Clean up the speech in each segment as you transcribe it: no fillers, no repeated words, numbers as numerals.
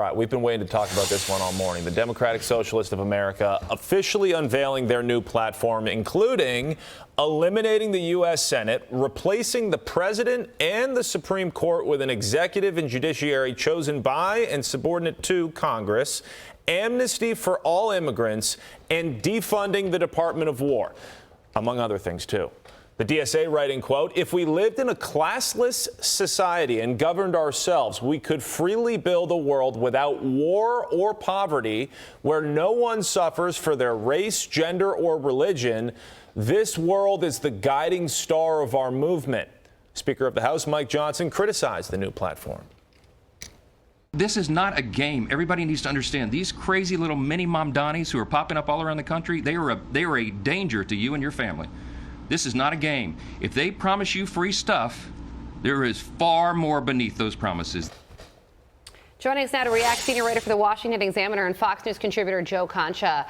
All right, we've been waiting to talk about this one all morning. The Democratic Socialists of America officially unveiling their new platform, including eliminating the U.S. Senate, replacing the president and the Supreme Court with an executive and judiciary chosen by and subordinate to Congress, amnesty for all immigrants, and defunding the Department of War, among other things, too. The DSA writing, quote, "If we lived in a classless society and governed ourselves, we could freely build a world without war or poverty, where no one suffers for their race, gender, or religion. This world is the guiding star of our movement." Speaker of the House Mike Johnson criticized the new platform. This is not a game. Everybody needs to understand these crazy little mini Mamdanis who are popping up all around the country, they are a danger to you and your family. This is not a game. If they promise you free stuff, there is far more beneath those promises. Joining us now to react, senior writer for the Washington Examiner and Fox News contributor Joe Concha.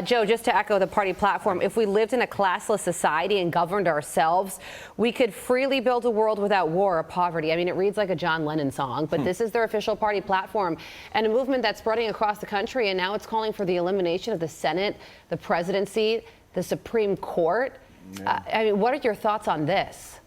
Joe, just to echo the party platform, if we lived in a classless society and governed ourselves, we could freely build a world without war or poverty. I mean, it reads like a John Lennon song, but this is their official party platform and a movement that's spreading across the country. And now it's calling for the elimination of the Senate, the presidency, the Supreme Court. I mean, what are your thoughts on this?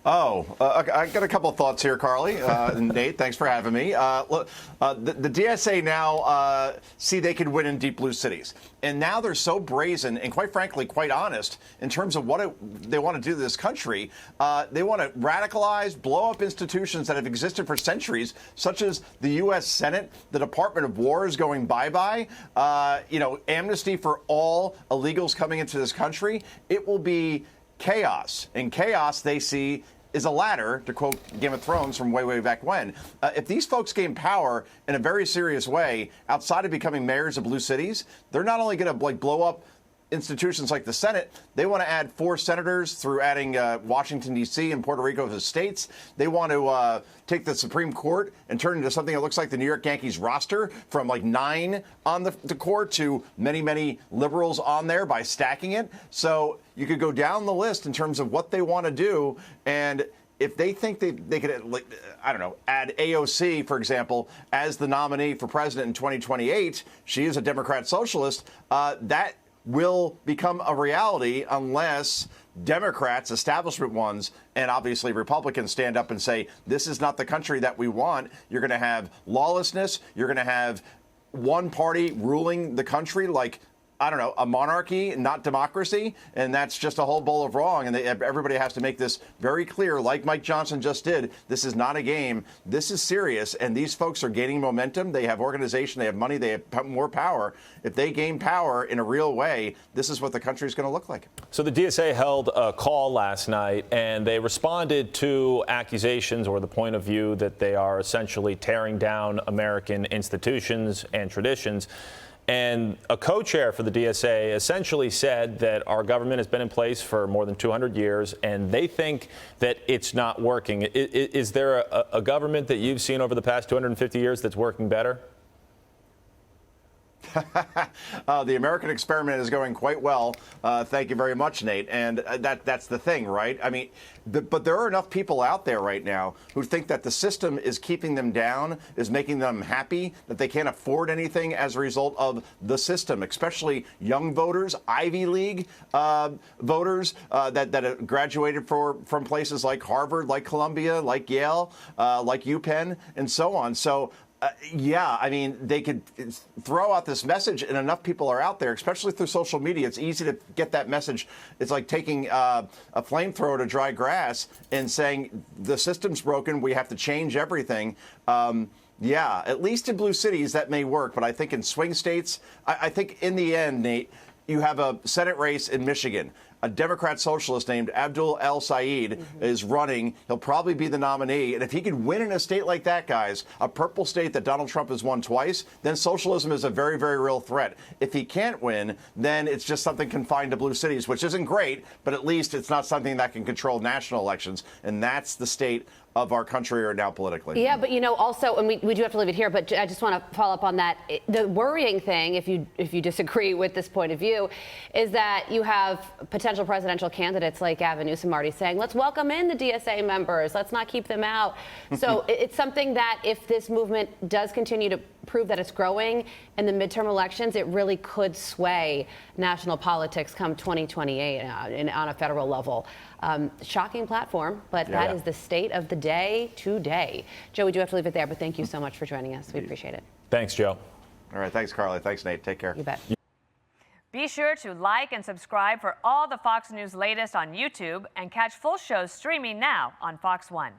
I got a couple of thoughts here, Carly. Nate, thanks for having me. Look, the DSA now see they can win in deep blue cities. And now they're so brazen and, quite frankly, quite honest in terms of what they want to do to this country. They want to radicalize, blow up institutions that have existed for centuries, such as the U.S. Senate. The Department of War is going bye-bye. Amnesty for all illegals coming into this country. It will be chaos. And chaos, they see, is a ladder, to quote Game of Thrones from way, way back when. If these folks gain power in a very serious way, outside of becoming mayors of blue cities, they're not only going to blow up institutions like the Senate, they want to add 4 senators through adding Washington, D.C. and Puerto Rico as states. They want to take the Supreme Court and turn it into something that looks like the New York Yankees roster, from like 9 on the court to many, many liberals on there by stacking it. So you could go down the list in terms of what they want to do. And if they think they could, add AOC, for example, as the nominee for president in 2028, she is a Democrat socialist, that will become a reality unless Democrats, establishment ones, and obviously Republicans stand up and say, this is not the country that we want. You're going to have lawlessness. You're going to have one party ruling the country like, a monarchy, not democracy. And that's just a whole bowl of wrong. And everybody has to make this very clear, like Mike Johnson just did. This is not a game. This is serious. And these folks are gaining momentum. They have organization. They have money. They have more power. If they gain power in a real way, this is what the country is going to look like. So the DSA held a call last night, and they responded to accusations or the point of view that they are essentially tearing down American institutions and traditions. And a co-chair for the DSA essentially said that our government has been in place for more than 200 years, and they think that it's not working. Is there a government that you've seen over the past 250 years that's working better? The American experiment is going quite well. Thank you very much, Nate. And that's the thing, right? I mean, but there are enough people out there right now who think that the system is keeping them down, is making them happy, that they can't afford anything as a result of the system, especially young voters, Ivy League voters that graduated from places like Harvard, like Columbia, like Yale, like UPenn, and so on. So they could throw out this message, and enough people are out there, especially through social media. It's easy to get that message. It's like taking a flamethrower to dry grass and saying the system's broken. We have to change everything. At least in blue cities that may work, but I think in swing states, I think in the end, Nate, you have a Senate race in Michigan. A Democrat socialist named Abdul El Sayed is running. He'll probably be the nominee. And if he could win in a state like that, guys, a purple state that Donald Trump has won twice, then socialism is a very, very real threat. If he can't win, then it's just something confined to blue cities, which isn't great, but at least it's not something that can control national elections. And that's the state of our country right now politically. Yeah, but also, and we do have to leave it here, but I just want to follow up on that. The worrying thing, if you disagree with this point of view, is that you have potential presidential candidates like Gavin Newsom already saying, let's welcome in the DSA members, let's not keep them out. So it's something that if this movement does continue to prove that it's growing in the midterm elections, it really could sway national politics come 2028 on a federal level. Shocking platform, but that is the state of the day today. Joe, we do have to leave it there, but thank you so much for joining us. We appreciate it. Thanks, Joe. All right. Thanks, Carly. Thanks, Nate. Take care. You bet. Be sure to like and subscribe for all the Fox News latest on YouTube and catch full shows streaming now on Fox One.